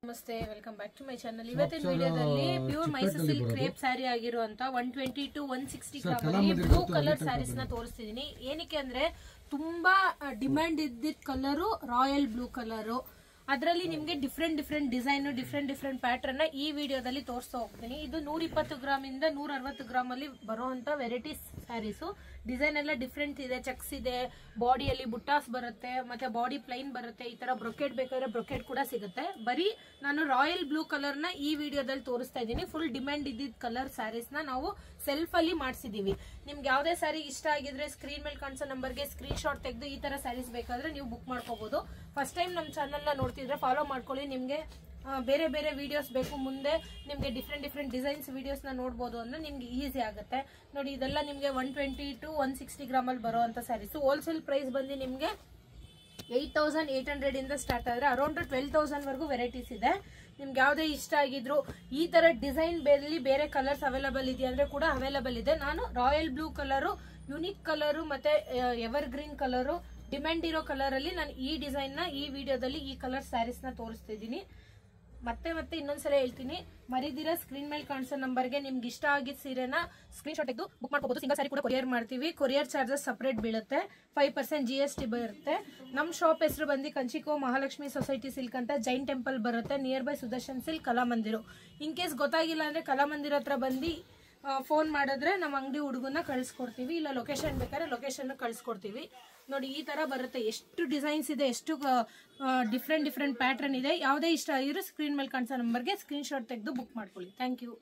ನಮಸ್ತೆ, welcome back to my channel. ಇವತ್ತಿನ ವಿಡಿಯೋದಲ್ಲಿ pure Mysuru silk crepe sari ಆಗಿರುವಂತ 120 to 160 gram blue colour saris ನ ತೋರಿಸ್ತಿದೀನಿ. ಏನಕ್ಕೆ ಅಂದ್ರೆ ತುಂಬಾ ಡಿಮ್ಯಾಂಡ್ ಇದ್ದಿದ್ ಕಲರ್ ರಾಯಲ್ ಬ್ಲೂ ಕಲರ್. ಅದರಲ್ಲಿ ನಿಮ್ಗೆ ಡಿಫ್ರೆಂಟ್ ಡಿಸೈನ್, ಡಿಫ್ರೆಂಟ್ ಪ್ಯಾಟರ್ನ್ ನ ಈ ವಿಡಿಯೋದಲ್ಲಿ ತೋರಿಸ್ತಾ ಹೋಗ್ತೀನಿ. ಇದು 120 ಗ್ರಾಮ್ ಇಂದ 160 ಗ್ರಾಮ್ ಅಲ್ಲಿ ಬರುವಂತ ವೆರೈಟೀಸ್ ಸ್ಯಾರೀಸ್. ಡಿಸೈನ್ ಎಲ್ಲ ಡಿಫ್ರೆಂಟ್ ಇದೆ, ಚೆಕ್ಸ್ ಇದೆ, ಬಾಡಿಯಲ್ಲಿ ಬುಟ್ಟಾಸ್ ಬರುತ್ತೆ, ಮತ್ತೆ ಬಾಡಿ ಪ್ಲೈನ್ ಬರುತ್ತೆ. ಈ ತರ ಬ್ರೊಕೆಟ್ ಬೇಕಾದ್ರೆ ಬ್ರೊಕೆಟ್ ಕೂಡ ಸಿಗುತ್ತೆ. ಬರೀ ನಾನು ರಾಯಲ್ ಬ್ಲೂ ಕಲರ್ ನ ಈ ವಿಡಿಯೋದಲ್ಲಿ ತೋರಿಸ್ತಾ ಇದ್ದೀನಿ. ಫುಲ್ ಡಿಮ್ಯಾಂಡ್ ಇದ್ದಿದ್ ಕಲರ್ ಸ್ಯಾರೀಸ್ ನ ನಾವು ಸೆಲ್ಫ್ ಅಲ್ಲಿ ಮಾಡಿಸಿದೀವಿ. ನಿಮ್ಗೆ ಯಾವ್ದೇ ಸ್ಯಾರಿ ಇಷ್ಟ ಆಗಿದ್ರೆ ಸ್ಕ್ರೀನ್ ಮೇಲೆ ಕಾಣಿಸೋ ನಂಬರ್ಗೆ ಸ್ಕ್ರೀನ್ ಶಾಟ್ ತೆಗೆದು ಈ ತರ ಸ್ಯಾರೀಸ್ ಬೇಕಾದ್ರೆ ನೀವು ಬುಕ್ ಮಾಡ್ಕೋಬಹುದು. ಫಸ್ಟ್ ಟೈಮ್ ನಮ್ಮ ಚಾನಲ್ ನ ನೋಡ್ತಿದ್ರೆ ಫಾಲೋ ಮಾಡ್ಕೊಳ್ಳಿ. ನಿಮ್ಗೆ ಬೇರೆ ಬೇರೆ ವಿಡಿಯೋಸ್ ಬೇಕು, ಮುಂದೆ ನಿಮ್ಗೆ ಡಿಫ್ರೆಂಟ್ ಡಿಸೈನ್ಸ್ ವಿಡಿಯೋಸ್ ನ ನೋಡಬಹುದು ಅಂದ್ರೆ ನಿಮ್ಗೆ ಈಸಿ ಆಗುತ್ತೆ. ನೋಡಿ, ಇದೆಲ್ಲ ನಿಮ್ಗೆ 120 to 160 ಗ್ರಾಮ್ ಅಲ್ಲಿ ಬರುವಂತ ಸ್ಯಾರೀಸ್. ಹೋಲ್ಸೇಲ್ ಪ್ರೈಸ್ ಬಂದು ನಿಮ್ಗೆ 8800 ಇಂದ ಸ್ಟಾರ್ಟ್ ಆದ್ರೆ ಅರೌಂಡ್ 12,000 ವರೆಗೂ ವೆರೈಟೀಸ್ ಇದೆ. ನಿಮ್ಗೆ ಯಾವ್ದೇ ಇಷ್ಟ ಆಗಿದ್ರು ಈ ತರ ಡಿಸೈನ್ ಬೇರೆ ಕಲರ್ಸ್ ಅವೈಲೇಬಲ್ ಇದೆಯಾ ಅಂದ್ರೆ ಕೂಡ ಅವೈಲೇಬಲ್ ಇದೆ. ನಾನು royal blue colour, unique colour ಮತ್ತೆ ಎವರ್ ಗ್ರೀನ್ ಕಲರ್, ಡಿಮ್ಯಾಂಡ್ ಇರೋ ಕಲರ್ ಅಲ್ಲಿ ನಾನು ಈ ಡಿಸೈನ್ ನ ಈ ವಿಡಿಯೋದಲ್ಲಿ ಈ ಕಲರ್ ಸ್ಯಾರೀಸ್ ನ ತೋರಿಸ್ತಿದ್ದೀನಿ. ಮತ್ತೆ ಇನ್ನೊಂದ್ಸಲ ಹೇಳ್ತೀನಿ, ಮರಿದಿರ ಸ್ಕ್ರೀನ್ ಮೇಲೆ ಕಾಣಿಸೋ ನಂಬರ್ಗೆ ನಿಮ್ಗೆ ಇಷ್ಟ ಆಗಿದ್ ಸೀರೆನ ಸ್ಕ್ರೀನ್ ಶಾಟ್ ತೆಗೆದು ಬುಕ್ ಮಾಡ್ಕೋಬಹುದು. ಸಿಂಗಲ್ ಸ್ಯಾರಿ ಕೂಡ ಕೊರಿಯರ್ ಮಾಡ್ತೀವಿ. ಕೊರಿಯರ್ ಚಾರ್ಜಸ್ ಸಪರೇಟ್ ಬೀಳುತ್ತೆ, 5% GST ಬರುತ್ತೆ. ನಮ್ ಶಾಪ್ ಹೆಸರು ಬಂದು ಕಂಚಿಕೋ ಮಹಾಲಕ್ಷ್ಮಿ ಸೊಸೈಟಿ ಸಿಲ್ಕ್ ಅಂತ, ಜೈನ್ ಟೆಂಪಲ್ ಬರುತ್ತೆ, near by Sudarshan silk, Kalamandir. In case ಗೊತ್ತಾಗಿಲ್ಲ ಅಂದ್ರೆ ಕಲಾಮಂದಿರ ಹತ್ರ ಬಂದು ಫೋನ್ ಮಾಡಿದ್ರೆ ನಮ್ಮ ಅಂಗಡಿ ಹುಡುಗನ ಕಳ್ಸಿಕೊಡ್ತೀವಿ. ಇಲ್ಲ ಲೊಕೇಶನ್ ಬೇಕಾದ್ರೆ ಲೊಕೇಶನ್ ಕಳ್ಸಿಕೊಡ್ತೀವಿ. ನೋಡಿ, ಈ ತರ ಬರುತ್ತೆ. ಎಷ್ಟು ಡಿಸೈನ್ಸ್ ಇದೆ, ಎಷ್ಟು ಡಿಫ್ರೆಂಟ್ ಪ್ಯಾಟರ್ನ್ ಇದೆ. ಯಾವುದೇ ಇಷ್ಟ ಆಗಿರೋ ಸ್ಕ್ರೀನ್ ಮೇಲೆ ಕಾಣಿಸೋ ನಂಬರ್ಗೆ ಸ್ಕ್ರೀನ್ ಶಾಟ್ ತೆಗೆದು ಬುಕ್ ಮಾಡ್ಕೊಳ್ಳಿ. Thank you.